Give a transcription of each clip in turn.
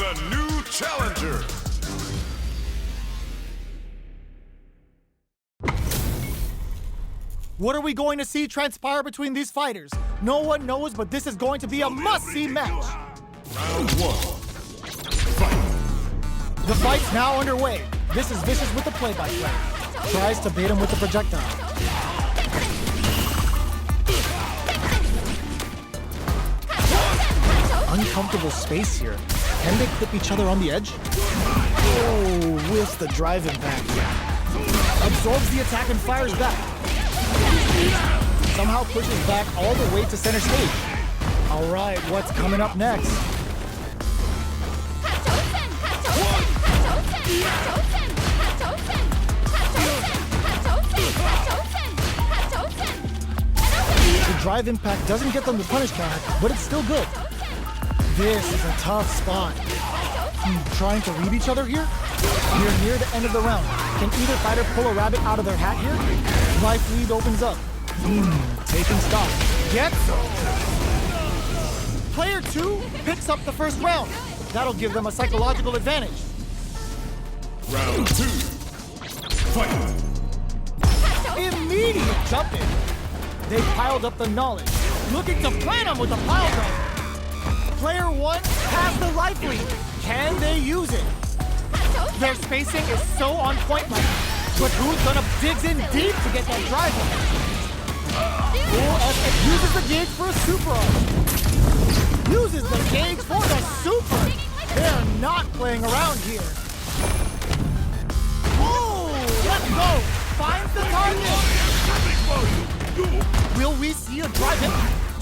the new challenger. What are we going to see transpire between these fighters? No one knows, but this is going to be a must-see match. Round one. Fight. The fight's now underway. This is Vicious with the play-by-play. Tries to bait him with the projectile. Uncomfortable space here. Can they clip each other on the edge? Oh, whiffs the drive impact. Absorbs the attack and fires back. Somehow pushes back all the way to center stage. All right, what's coming up next? The drive impact doesn't get them the punish counter, but it's still good. This is a tough spot. Trying to read each other here? We're near the end of the round. Can either fighter pull a rabbit out of their hat here? Life lead opens up. Taking stock. Gets some. Player 2 picks up the first round. That'll give them a psychological advantage. Round 2. Fight. Immediate jump in. They piled up the knowledge, looking to plant them with a pile driver. Player 1 has the life lead. Can they use it? Their spacing is so on point right now. But who's gonna digs in deep to get that drive in? Uses the gauge for a super arm. Uses the gauge for the super. They're not playing around here. Oh, let's go. Finds the target. Will we see a drive in?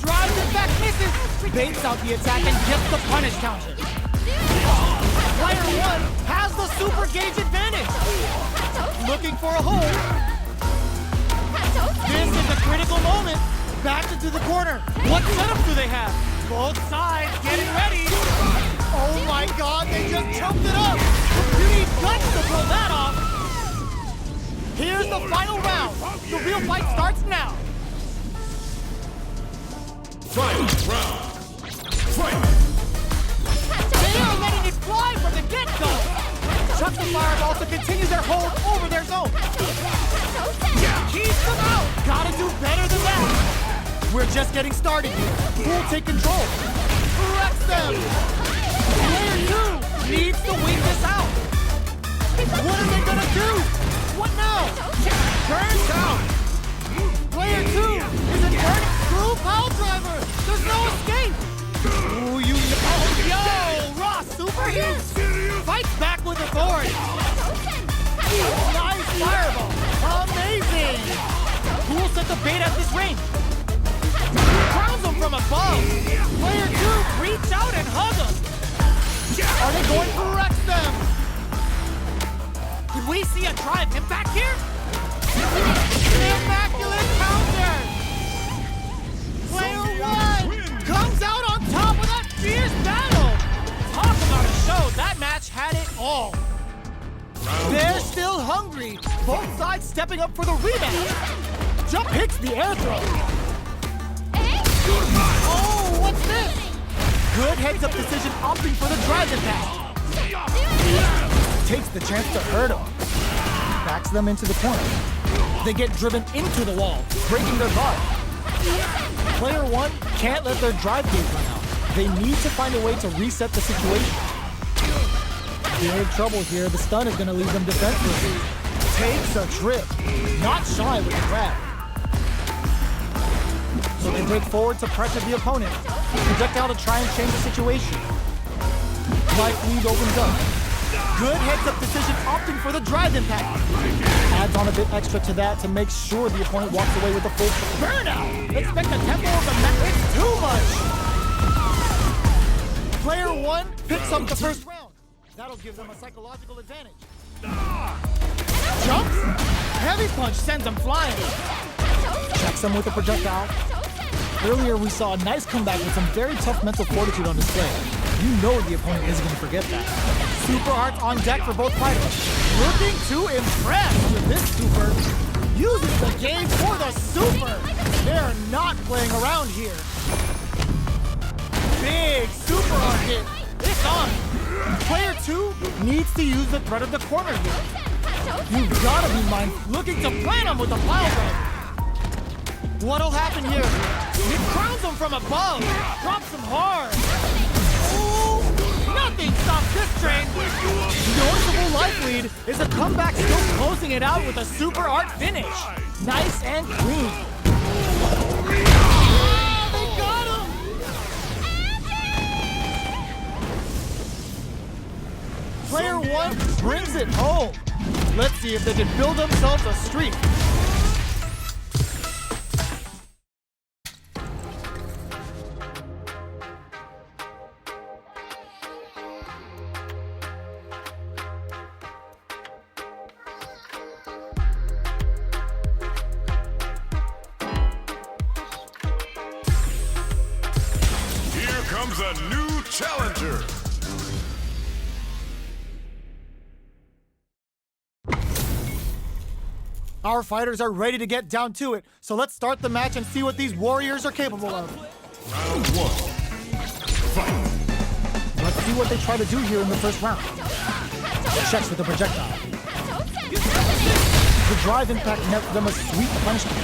Drives it back, misses. Baits out the attack and gets the punish counter. Player 1 has the super gauge advantage. Looking for a hold. This is a critical moment. Back into the corner. What setup do they have? Both sides getting ready. Oh my God, they just choked it up. You need guts to pull that off. Here's the final round. The real fight starts now. Final round. Fight. They are letting it fly from the get-go. Chucks the fireball to continue their hold over their zone. Keeps them out. Gotta do better than that. We're just getting started here. Who'll take control? Wrecks them. Player 2 needs to wait this out. What are they gonna do? What now? Burns out. Player 2 is in burning screw pile driver. There's no escape. Ooh, yo, Ross, super here. Fights back with authority. Nice fireball. Amazing. Who will set the bait at this range? Crowns him from above. Player 2, reach out and hug him. Are they going to wreck them? Did we see a drive impact here? Immaculate counter. Player 1 comes out on top of that fierce battle. Talk about a show. That match had it all. They're still hungry. Both sides stepping up for the rematch. Jump hits the air throw. Oh, what's this? Good heads-up decision opting for the drive impact. Takes the chance to hurt him. Backs them into the corner. They get driven into the wall, breaking their guard. Player 1 can't let their drive gauge run out. They need to find a way to reset the situation. Big trouble here. The stun is going to leave them defenseless. Takes a trip. Not shy with the grab. So they break forward to pressure the opponent. Projectile to try and change the situation. Life lead opens up. Good heads-up decision opting for the drive impact. Adds on a bit extra to that to make sure the opponent walks away with a full burnout. Expect the tempo of the match. It's too much. Player 1 picks up the first round. That'll give them a psychological advantage. Jumps. Heavy punch sends them flying. Checks them with a projectile. Earlier we saw a nice comeback with some very tough mental fortitude on display. You know the opponent isn't going to forget that. Super hearts on deck for both fighters. Looking to impress with this super. Uses the gauge for the super. They're not playing around here. Big super art hit. It's on. Player 2 needs to use the threat of the corner here. You gotta be looking to plant him with a pile driver. What'll happen here? He crowns him from above, drops him hard. Ooh, nothing stops this train. Noticeable life lead is a comeback, still closing it out with a super art finish. Nice and clean. They got him! Player 1 brings it home. Let's see if they can build themselves a streak. Here comes a new challenger. Our fighters are ready to get down to it, so let's start the match and see what these warriors are capable of. Round 1. Fight. Let's see what they try to do here in the first round. Checks with the projectile. The drive impact nets them a sweet punishment.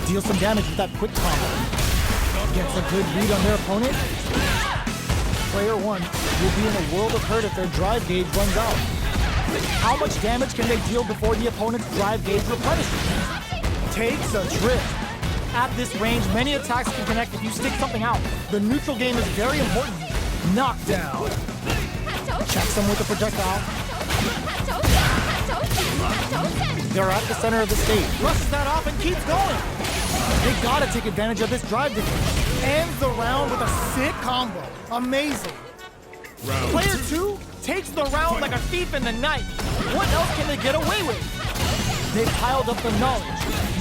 Deals some damage with that quick combo. Gets a good read on their opponent. Player 1 will be in a world of hurt if their drive gauge runs out. How much damage can they deal before the opponent's drive gauge replenishes? Takes a trip. At this range, many attacks can connect if you stick something out. The neutral game is very important. Knockdown. Checks them with the projectile. They're at the center of the stage. Brushes that off and keeps going. They gotta take advantage of this drive difference. Ends the round with a sick combo. Amazing. Round Player 2 takes the round like a thief in the night. What else can they get away with? They've piled up the knowledge.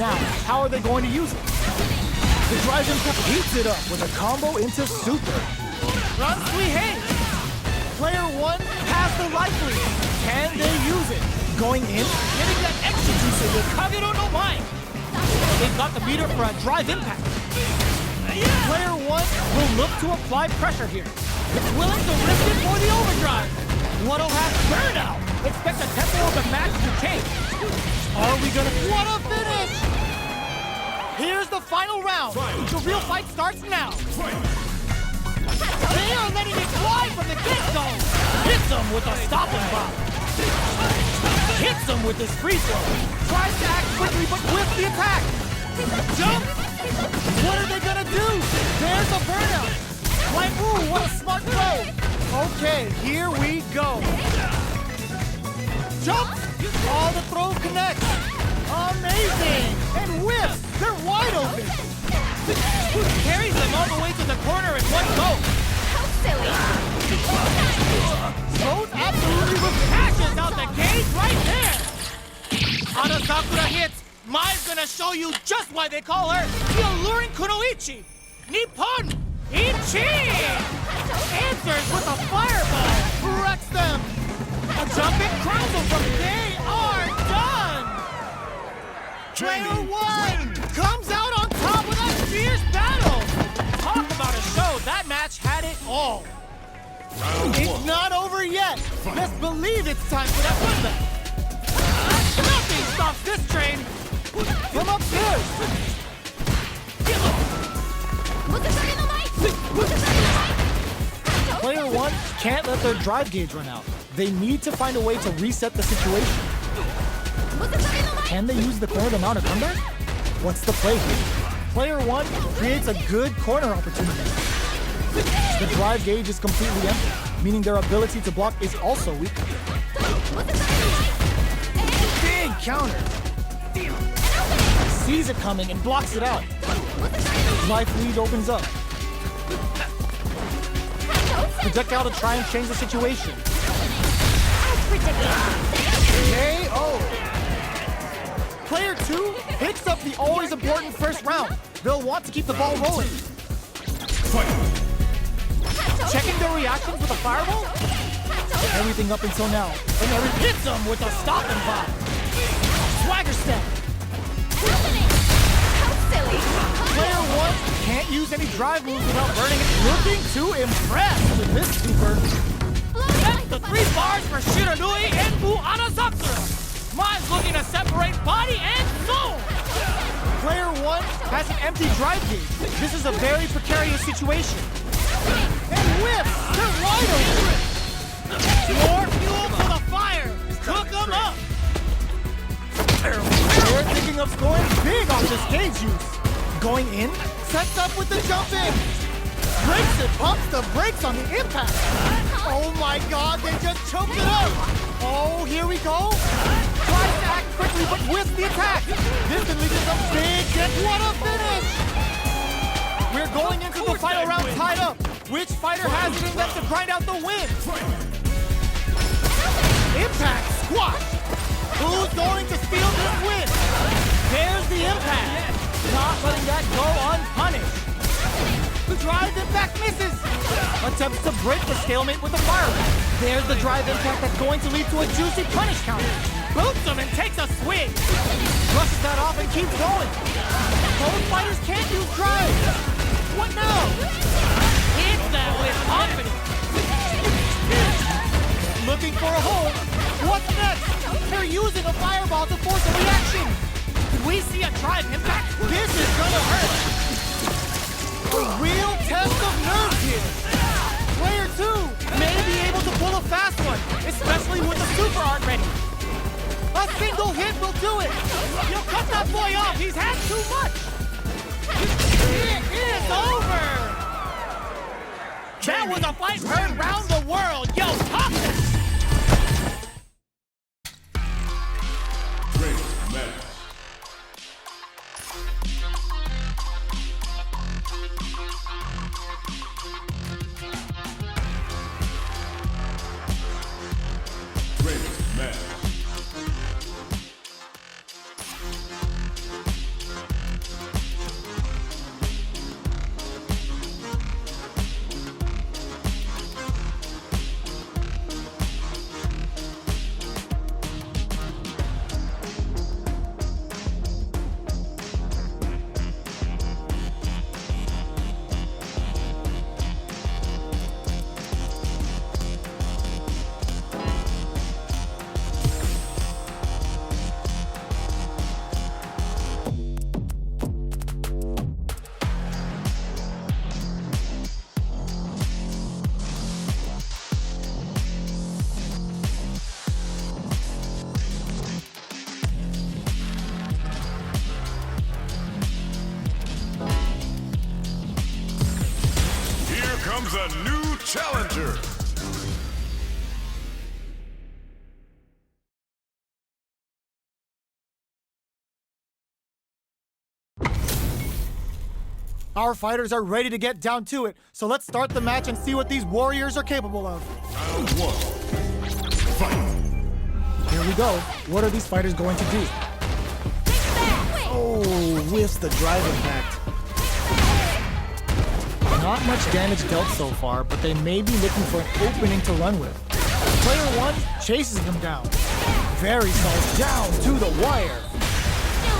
Now, how are they going to use it? The drive impact heats it up with a combo into super. Run, sweet hey! Player 1 has the life lead. Can they use it? Going in, getting that extra juice with Kagero no Mai. They've got the meter for a drive impact. Player 1 will look to apply pressure here. It's willing to risk it for the overdrive. What'll happen? Burnout! Expect the tempo of the match to change. Are we gonna... What a finish! Here's the final round. The real fight starts now. They are letting it fly from the get-go. Hits him with a stopping block. Hits him with his free throw. Tries to act quickly but whiffs the attack. Jump! What are they gonna do? There's a burnout. Like, ooh, what a smart throw. Okay, here we go. Jump! All the throws connect. Amazing! And whiffs! They're wide open. Carries them all the way to the corner in one go. How silly! Goes absolutely with passions out the cage right there. Anasakura hits. Mai's gonna show you just why they call her the alluring Kunoichi. Nippon Ichi! Answers with a fireball. Wrecks them. A jumping crowns them from they are done. Player 1 comes out on top with a fierce battle. Talk about a show. That match had it all. Round It's 1. not over yet. Best believe it's time for that comeback. Nothing stops this train from upstairs. Player 1 can't let their drive gauge run out. They need to find a way to reset the situation. Can they use the corner to mount a comeback? What's the play here? Player 1 creates a good corner opportunity. The drive gauge is completely empty, meaning their ability to block is also weak. Big counter. Sees it coming and blocks it out. Life lead opens up. Projectile to try and change the situation. KO. Player 2 picks up the always important first round. They'll want to keep the ball rolling. Fight. Checking their reactions with a fireball? Everything up until now. And everything hits them with a stopping block. Swagger step. How silly! Player 1 can't use any drive moves without burning it. Looking to impress with this super. That's the 3 bars for Shiranui and Muanazakura. MAI's looking to separate body and soul. Player 1 has an empty drive gauge. This is a very precarious situation. And whips! They're wide open! More fuel for the fire. Cook them up. They're thinking of scoring big off this gauge use. Going in, sets up with the jump in. Breaks it, pumps the brakes on the impact. Oh my god, they just choked it up. Oh, here we go. Tries to act quickly, but whiffs the attack. This can lead to some big hit. What a finish! We're going into the final round tied up. Which fighter has it in them to grind out the win? Impact squash. Who's going to steal this win? There's the impact. Not letting that go unpunished. The drive impact misses. Attempts to break the stalemate with the fireball. There's the drive impact that's going to lead to a juicy punish counter. Boots him and takes a swing. Brushes that off and keeps going. Both fighters can't use drive. What now? Hits that with confidence. Looking for a hole. What's next? They're using a fireball to force a reaction. Could we see a drive impact? This is gonna hurt. A real test of nerves here. Player 2 may be able to pull a fast one, especially with the super art ready. A single hit will do it. You'll cut that boy off. He's had too much. It is over. That was a fight heard round the world. Yo, pop this. Comes a new challenger. Our fighters are ready to get down to it, so let's start the match and see what these warriors are capable of. Round 1. Fight. Here we go. What are these fighters going to do? Oh, whiffs the drive impact. Not much damage dealt so far, but they may be looking for an opening to run with. Player 1 chases them down. Very solid, down to the wire.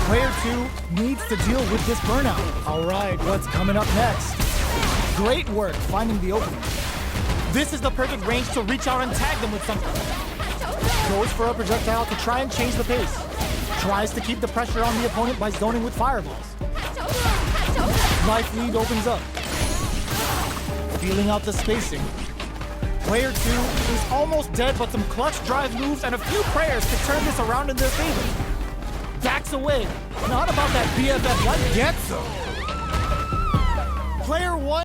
Player 2 needs to deal with this burnout. All right, what's coming up next? Great work finding the opening. This is the perfect range to reach out and tag them with something. Goes for a projectile to try and change the pace. Tries to keep the pressure on the opponent by zoning with fireballs. Life lead opens up. Feeling out the spacing. Player 2 is almost dead, but some clutch drive moves and a few prayers to turn this around in their favor. Backs away. Not about that BFF life. Gets him. Player 1